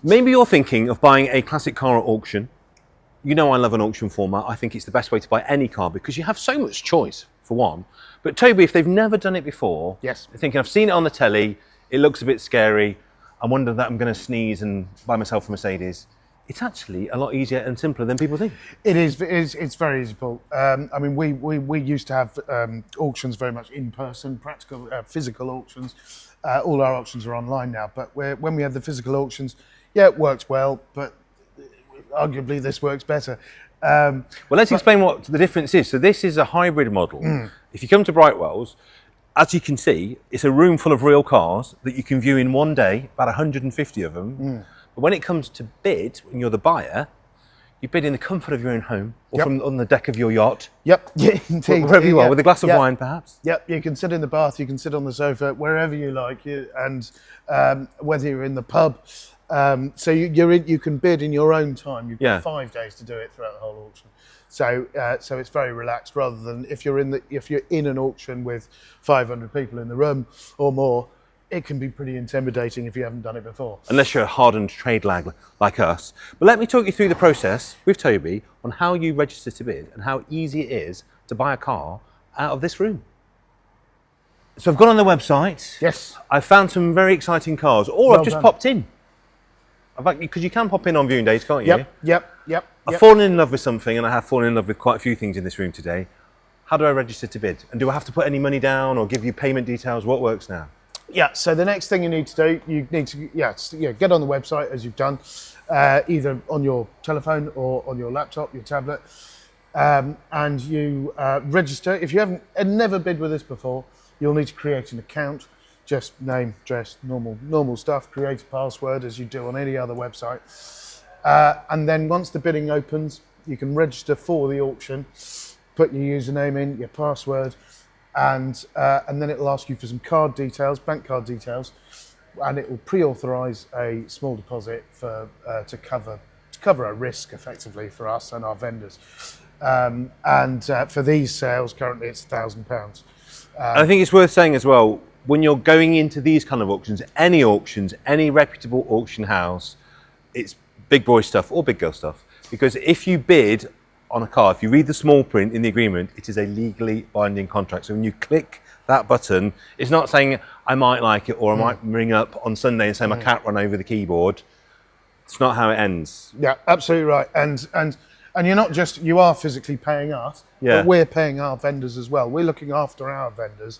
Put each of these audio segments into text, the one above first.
Maybe you're thinking of buying a classic car at auction. You know I love an auction format. I think it's the best way to buy any car because you have so much choice, for one. But Toby, if they've never done it before, Yes. they're thinking, I've seen it on the telly, it looks a bit scary, I wonder that I'm going to sneeze and buy myself a Mercedes. It's actually a lot easier and simpler than people think. It is. It's very easy, Paul. I mean, we used to have auctions very much in person, practical, physical auctions. All our auctions are online now, but when we have the physical auctions, yeah, it works well, but arguably this works better. Well, let's explain what the difference is. So this is a hybrid model. If you come to Brightwells, as you can see, it's a room full of real cars that you can view in one day, about 150 of them. But when it comes to bid, when you're the buyer, you bid in the comfort of your own home or from on the deck of your yacht. Yep, yeah, indeed. Wherever you are, with a glass of wine, perhaps. Yep, you can sit in the bath, you can sit on the sofa, wherever you like, and whether you're in the pub. So you can bid in your own time. You've got 5 days to do it throughout the whole auction. So it's very relaxed, rather than if you're in an auction with 500 people in the room or more, it can be pretty intimidating if you haven't done it before. Unless you're a hardened trade lag like us. But let me talk you through the process with Toby on how you register to bid and how easy it is to buy a car out of this room. So I've gone on the website. Yes. I've found some very exciting cars, or Well I've just done. popped in. Because you can pop in on viewing days, can't you? Yep. I've fallen in love with something, and I have fallen in love with quite a few things in this room today. How do I register to bid? And do I have to put any money down or give you payment details? What works now? Yeah, so the next thing you need to do, you need to get on the website as you've done, either on your telephone or on your laptop, your tablet, and you register. If you haven't never bid with us before, you'll need to create an account. Just name, address, normal stuff. Create a password as you do on any other website, and then once the bidding opens, you can register for the auction. Put your username in, your password, and then it'll ask you for some card details, bank card details, and it will pre-authorise a small deposit to cover a risk effectively for us and our vendors. For these sales, currently it's £1,000. I think it's worth saying as well, when you're going into these kind of auctions, any reputable auction house, it's big boy stuff or big girl stuff. Because if you bid on a car, if you read the small print in the agreement, it is a legally binding contract. So when you click that button, it's not saying I might like it or I might ring up on Sunday and say my cat ran over the keyboard. It's not how it ends. Yeah, absolutely right. And you are physically paying us, but we're paying our vendors as well. We're looking after our vendors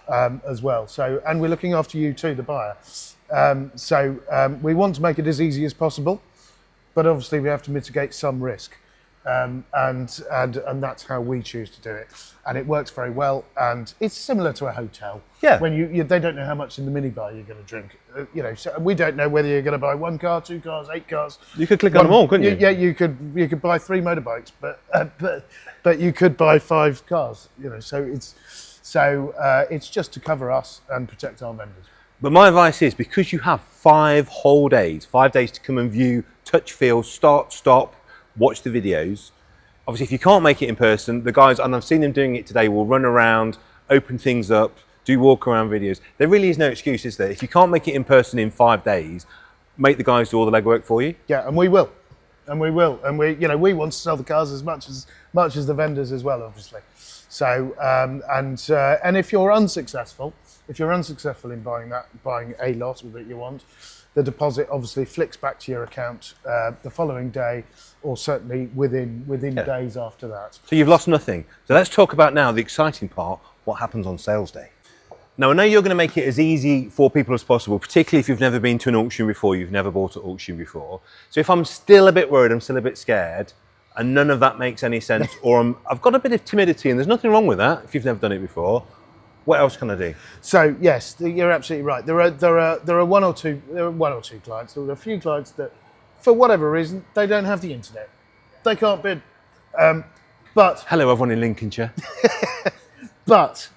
as well. So, and we're looking after you too, the buyer. We want to make it as easy as possible, but obviously we have to mitigate some risk. And that's how we choose to do it, and it works very well. And it's similar to a hotel. Yeah. When they don't know how much in the minibar you're going to drink. So we don't know whether you're going to buy 1 car, 2 cars, 8 cars. You could click on them all, couldn't you? Yeah, you could buy 3 motorbikes, but you could buy 5 cars. So it's just to cover us and protect our vendors. But my advice is, because you have 5 whole days, 5 days to come and view, touch, feel, start, stop, watch the videos. Obviously, if you can't make it in person, the guys, and I've seen them doing it today, will run around, open things up, do walk around videos. There really is no excuse, is there? If you can't make it in person in 5 days, make the guys do all the legwork for you. Yeah, and we will. And we we want to sell the cars as much as the vendors as well, obviously. So and if you're unsuccessful in buying a lot that you want, the deposit obviously flicks back to your account the following day, or certainly within days after that. So you've lost nothing. So let's talk about now the exciting part, what happens on sales day. Now, I know you're going to make it as easy for people as possible, particularly if you've never been to an auction before, you've never bought at auction before. So if I'm still a bit worried, I'm still a bit scared, and none of that makes any sense, or I've got a bit of timidity, and there's nothing wrong with that if you've never done it before, what else can I do? So yes, you're absolutely right. There are one or two clients. There are a few clients that, for whatever reason, they don't have the internet. They can't bid. But hello, everyone in Lincolnshire. But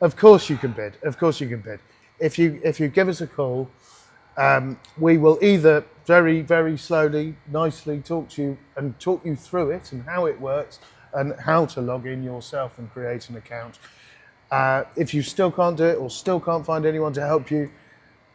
of course you can bid. Of course you can bid. If you give us a call, we will either very, very slowly, nicely talk you through it and how it works and how to log in yourself and create an account. If you still can't do it or still can't find anyone to help you,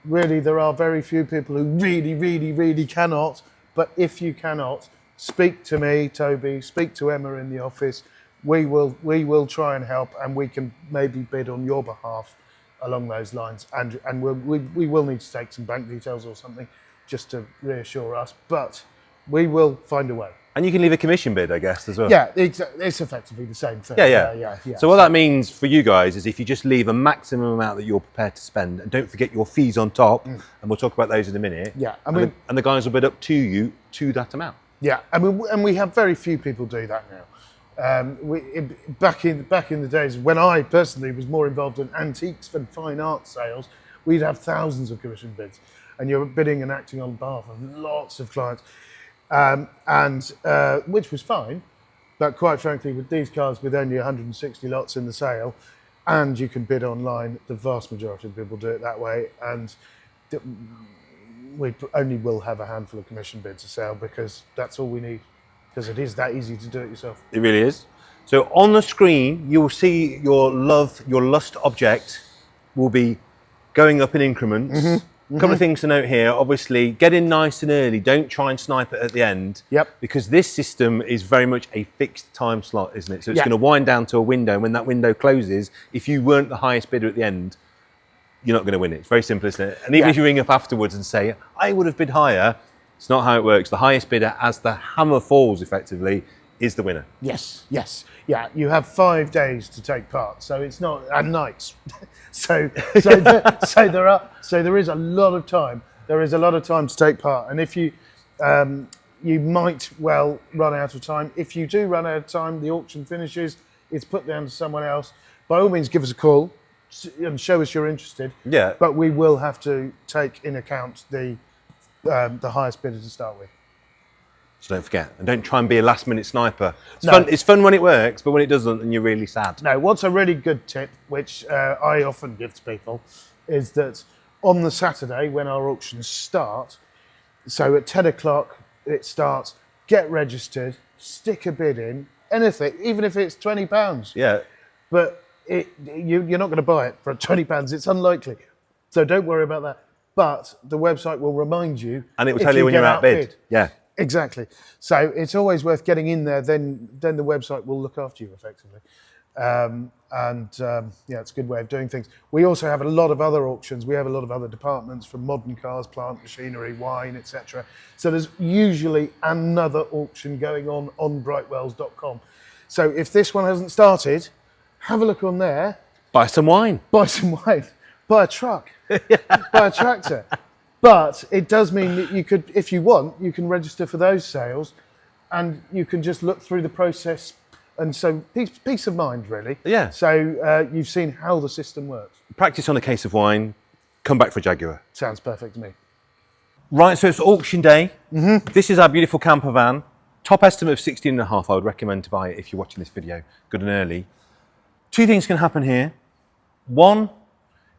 really, there are very few people who really cannot. But if you cannot, speak to me, Toby. Speak to Emma in the office. We will try and help, and we can maybe bid on your behalf along those lines. And we will need to take some bank details or something just to reassure us. But we will find a way. And you can leave a commission bid, I guess, as well. Yeah, it's effectively the same thing. Yeah. So what that means for you guys is if you just leave a maximum amount that you're prepared to spend, and don't forget your fees on top, and we'll talk about those in a minute. Yeah, and the guys will bid up to you to that amount. Yeah, and we have very few people do that now. Back in the days when I personally was more involved in antiques than fine art sales, we'd have thousands of commission bids, and you're bidding and acting on behalf of lots of clients. Which was fine, but quite frankly, with these cars with only 160 lots in the sale, and you can bid online, the vast majority of people do it that way, and we only will have a handful of commission bids to sell because that's all we need, because it is that easy to do it yourself. It really is. So on the screen, you will see your lust object will be going up in increments. A couple of things to note here. Obviously, get in nice and early. Don't try and snipe it at the end. Yep. Because this system is very much a fixed time slot, isn't it? So it's going to wind down to a window. And when that window closes, if you weren't the highest bidder at the end, you're not going to win it. It's very simple, isn't it? And even if you ring up afterwards and say, I would have bid higher, it's not how it works. The highest bidder, as the hammer falls effectively, is the winner. Yes. Yeah, you have 5 days to take part, so it's not, and nights. so there is a lot of time. There is a lot of time to take part, and if you you might well run out of time. If you do run out of time, the auction finishes. It's put down to someone else. By all means, give us a call and show us you're interested. Yeah. But we will have to take in account the highest bidder to start with. So don't forget, and don't try and be a last-minute sniper. It's fun when it works, but when it doesn't, then you're really sad. No, what's a really good tip, which I often give to people, is that on the Saturday when our auctions start, so at 10 o'clock it starts, get registered, stick a bid in, anything, even if it's £20. Yeah. But you're not going to buy it for £20. It's unlikely. So don't worry about that. But the website will remind you. And it will tell you when you're outbid. Yeah. Exactly. So it's always worth getting in there. Then the website will look after you effectively. It's a good way of doing things. We also have a lot of other auctions. We have a lot of other departments, from modern cars, plant machinery, wine, etc. So there's usually another auction going on brightwells.com. So if this one hasn't started, have a look on there. Buy some wine. Buy a truck. Buy a tractor. But it does mean that you could, if you want, you can register for those sales, and you can just look through the process. And so peace of mind, really. Yeah. So you've seen how the system works. Practice on a case of wine, come back for a Jaguar. Sounds perfect to me. Right, so it's auction day. This is our beautiful camper van. Top estimate of 16.5. I would recommend to buy it if you're watching this video good and early. 2 things can happen here. One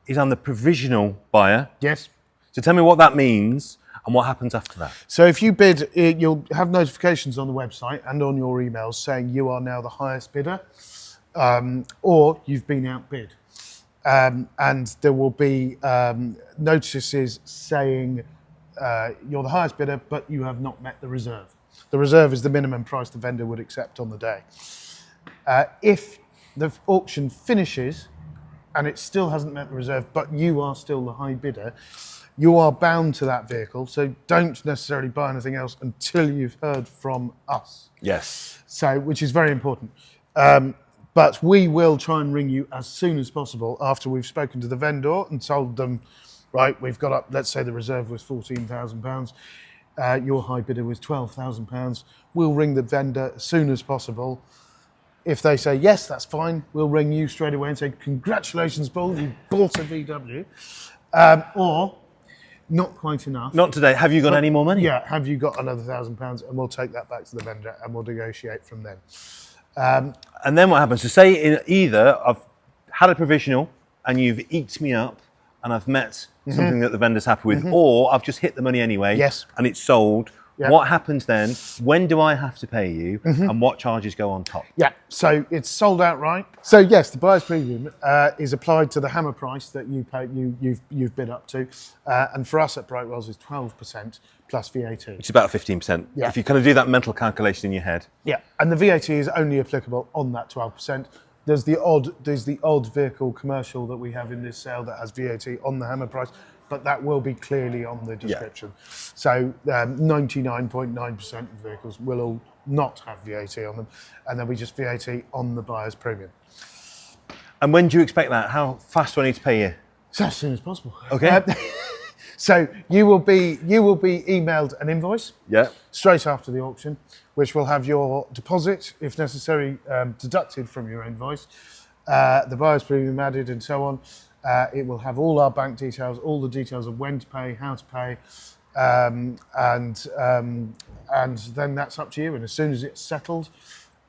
is I'm the provisional buyer. Yes. So tell me what that means and what happens after that. So if you bid, you'll have notifications on the website and on your emails saying you are now the highest bidder, or you've been outbid. And there will be notices saying you're the highest bidder, but you have not met the reserve. The reserve is the minimum price the vendor would accept on the day. If the auction finishes and it still hasn't met the reserve, but you are still the high bidder, you are bound to that vehicle, so don't necessarily buy anything else until you've heard from us. Yes. So, which is very important. But we will try and ring you as soon as possible after we've spoken to the vendor and told them, right, we've got up, let's say the reserve was £14,000, your high bidder was £12,000. We'll ring the vendor as soon as possible. If they say, yes, that's fine, we'll ring you straight away and say, congratulations, Paul, you bought a VW. Or, not quite enough. Not today. Have you got any more money? Yeah, have you got another £1,000? And we'll take that back to the vendor and we'll negotiate from then. And then what happens? So say in either I've had a provisional and you've eked me up and I've met something that the vendor's happy with, or I've just hit the money anyway, yes, and it's sold. Yeah. What happens then? When do I have to pay you? And what charges go on top? Yeah, so it's sold outright. So yes, the buyer's premium is applied to the hammer price that you pay, you've bid up to, and for us at Brightwells is 12% plus VAT. Which is about 15%. Yeah. If you kind of do that mental calculation in your head. Yeah, and the VAT is only applicable on that 12%. There's the odd vehicle commercial that we have in this sale that has VAT on the hammer price, but that will be clearly on the description. So 99.9% of vehicles will all not have VAT on them, and there'll be just VAT on the buyer's premium. And when do you expect that? How fast do I need to pay you? So as soon as possible. Okay. So you will be emailed an invoice Yeah. straight after the auction, which will have your deposit, if necessary, deducted from your invoice, the buyer's premium added, and so on. It will have all our bank details, all the details of when to pay, how to pay, and then that's up to you. And as soon as it's settled,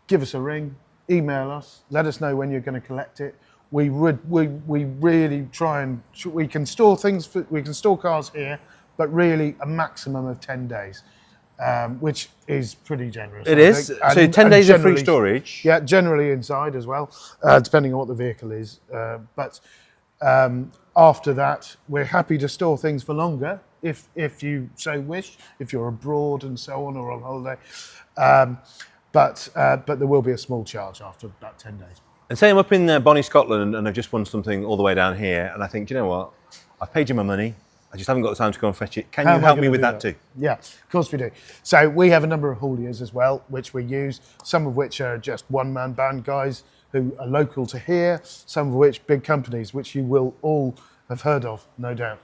give us a ring, email us, let us know when you're going to collect it. We really try and we can store cars here, but really a maximum of 10 days, which is pretty generous. It is. So 10 days of free storage. Yeah, generally inside as well, depending on what the vehicle is. But after that, we're happy to store things for longer if you so wish, if you're abroad and so on or on holiday. But there will be a small charge after about 10 days. And say I'm up in Bonnie, Scotland, and I've just won something all the way down here, and I think, do you know what? I've paid you my money. I just haven't got the time to go and fetch it. Can you help me with that too? Yeah, of course we do. So we have a number of hauliers as well, which we use, some of which are just one-man band guys who are local to here, some of which big companies, which you will all have heard of, no doubt,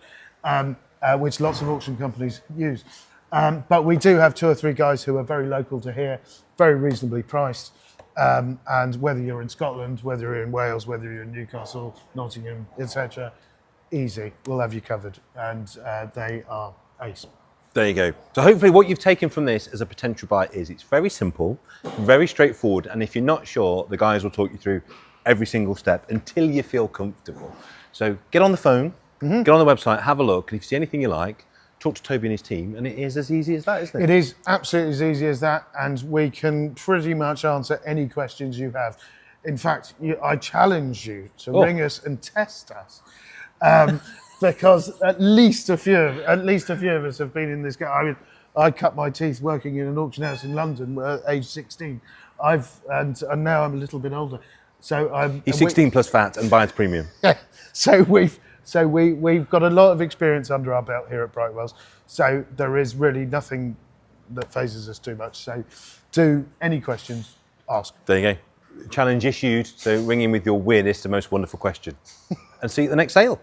which lots of auction companies use. But we do have 2 or 3 guys who are very local to here, very reasonably priced. And whether you're in Scotland, whether you're in Wales, whether you're in Newcastle, Nottingham, etc., easy, we'll have you covered, and they are ace. There you go. So hopefully what you've taken from this as a potential buy is it's very simple, very straightforward, and if you're not sure, the guys will talk you through every single step until you feel comfortable. So get on the phone, get on the website, have a look, and if you see anything you like, talk to Toby and his team, and it is as easy as that, isn't it? It is absolutely as easy as that, and we can pretty much answer any questions you have. In fact, I challenge you to ring us and test us, because at least a few of us have been in this game. I mean, I cut my teeth working in an auction house in London at age 16. And now I'm a little bit older, so He's 16 plus VAT and buyer's premium. Yeah, so we've got a lot of experience under our belt here at Brightwells, so there is really nothing that phases us too much. So do any questions, ask. There you go. Challenge issued, so ring in with your weirdest and most wonderful question. And see you at the next sale.